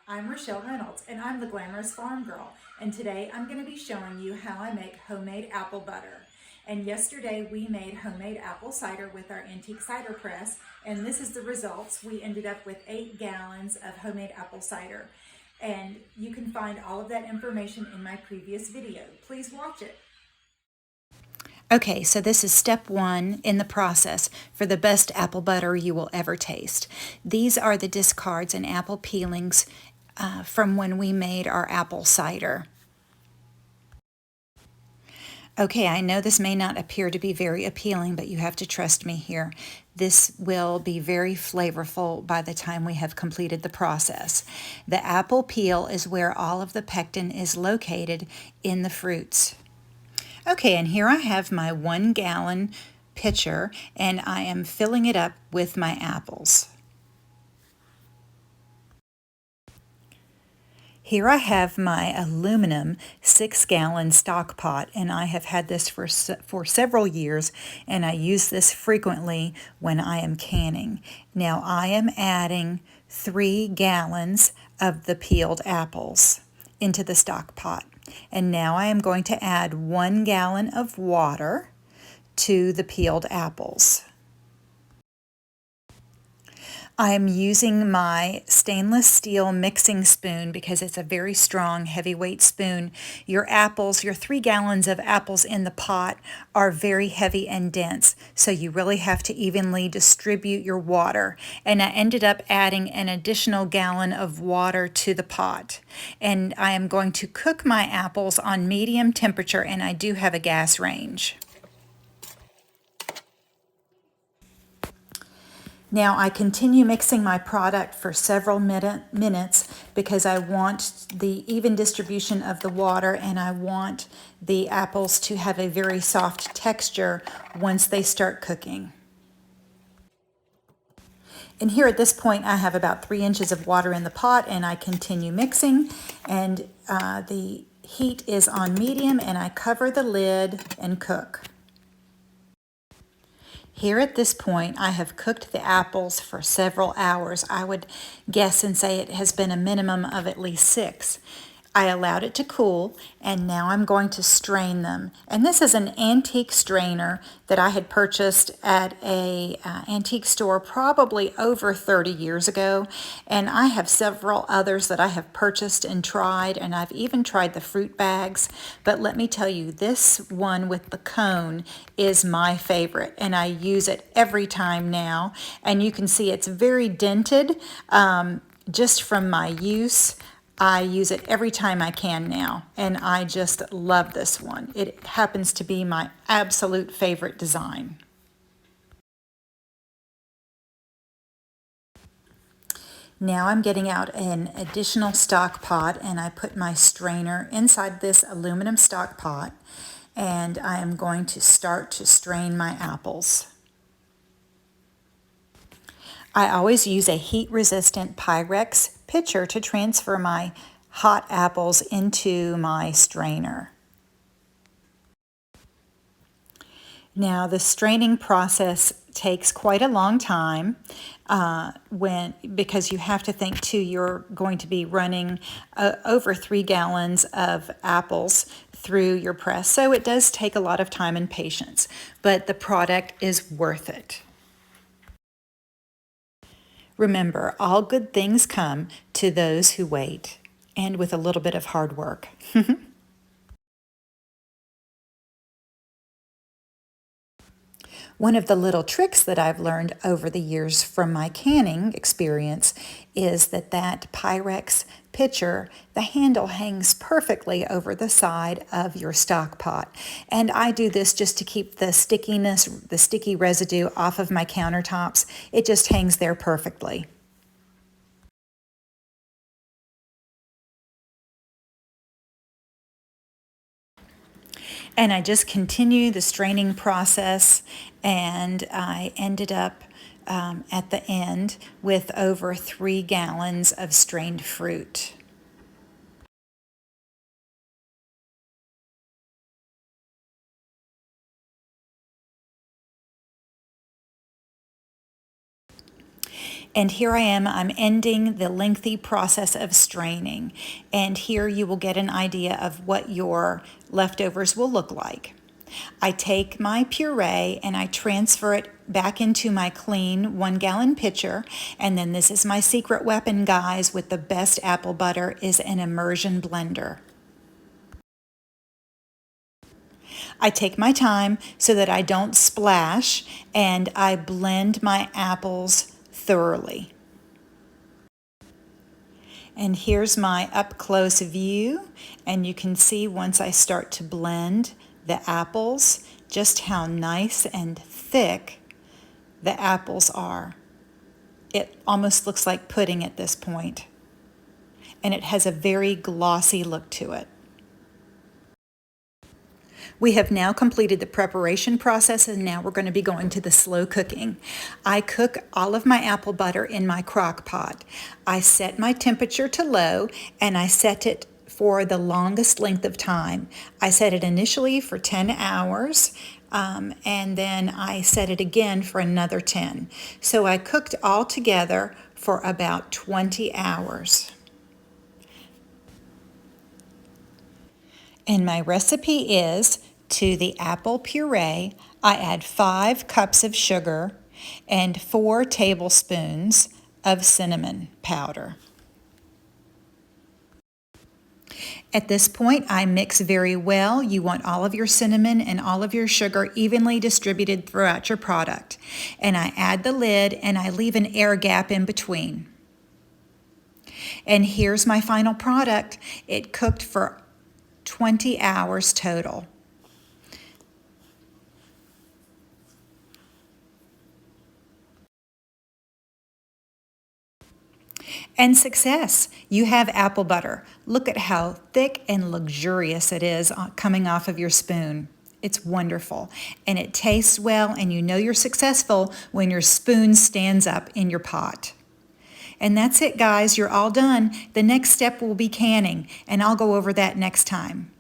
I'm Rochelle Reynolds, and I'm the Glamorous Farm Girl, and today I'm going to be showing you how I make homemade apple butter. And yesterday we made homemade apple cider with our antique cider press, and this is the results. We ended up with 8 gallons of homemade apple cider, and you can find all of that information in my previous video. Please watch it. Okay, so this is step one in the process for the best apple butter you will ever taste. These are the discards and apple peelings from when we made our apple cider. Okay, I know this may not appear to be very appealing, but you have to trust me here. This will be very flavorful by the time we have completed the process. The apple peel is where all of the pectin is located in the fruits. Okay, and here I have my 1 gallon pitcher, and I am filling it up with my apples. Here I have my aluminum 6 gallon stock pot, and I have had this for several years, and I use this frequently when I am canning. Now I am adding 3 gallons of the peeled apples into the stock pot. And now I am going to add 1 gallon of water to the peeled apples. I am using my stainless steel mixing spoon because it's a very strong, heavyweight spoon. Your 3 gallons of apples in the pot are very heavy and dense, so you really have to evenly distribute your water. And I ended up adding an additional gallon of water to the pot. And I am going to cook my apples on medium temperature, and I do have a gas range. Now I continue mixing my product for several minutes because I want the even distribution of the water, and I want the apples to have a very soft texture once they start cooking. And here at this point I have about 3 inches of water in the pot, and I continue mixing, and the heat is on medium, and I cover the lid and cook. Here at this point, I have cooked the apples for several hours. I would guess and say it has been a minimum of at least 6. I allowed it to cool, and now I'm going to strain them. And this is an antique strainer that I had purchased at a antique store probably over 30 years ago. And I have several others that I have purchased and tried, and I've even tried the fruit bags. But let me tell you, this one with the cone is my favorite, and I use it every time now. And you can see it's very dented just from my use. I use it every time I can now, and I just love this one. It happens to be my absolute favorite design. Now I'm getting out an additional stock pot, and I put my strainer inside this aluminum stock pot, and I am going to start to strain my apples. I always use a heat-resistant Pyrex pitcher to transfer my hot apples into my strainer. Now, the straining process takes quite a long time because you have to think too, you're going to be running over 3 gallons of apples through your press. So it does take a lot of time and patience, but the product is worth it. Remember, all good things come to those who wait, and with a little bit of hard work. One of the little tricks that I've learned over the years from my canning experience is that Pyrex pitcher, the handle hangs perfectly over the side of your stock pot. And I do this just to keep the stickiness, the sticky residue off of my countertops. It just hangs there perfectly. And I just continue the straining process, and I ended up at the end with over 3 gallons of strained fruit. And here I am, I'm ending the lengthy process of straining. And here you will get an idea of what your leftovers will look like. I take my puree and I transfer it back into my clean 1-gallon pitcher. And then this is my secret weapon, guys, with the best apple butter is an immersion blender. I take my time so that I don't splash, and I blend my apples thoroughly. And here's my up-close view, and you can see once I start to blend the apples, just how nice and thick the apples are. It almost looks like pudding at this point, and it has a very glossy look to it. We have now completed the preparation process, and now we're going to be going to the slow cooking. I cook all of my apple butter in my crock pot. I set my temperature to low, and I set it for the longest length of time. I set it initially for 10 hours, and then I set it again for another 10. So I cooked all together for about 20 hours. And my recipe is, to the apple puree, I add 5 cups of sugar and 4 tablespoons of cinnamon powder. At this point, I mix very well. You want all of your cinnamon and all of your sugar evenly distributed throughout your product. And I add the lid and I leave an air gap in between. And here's my final product. It cooked for 20 hours total. And success! You have apple butter. Look at how thick and luxurious it is coming off of your spoon. It's wonderful. And it tastes well, and you know you're successful when your spoon stands up in your pot. And that's it, guys. You're all done. The next step will be canning, and I'll go over that next time.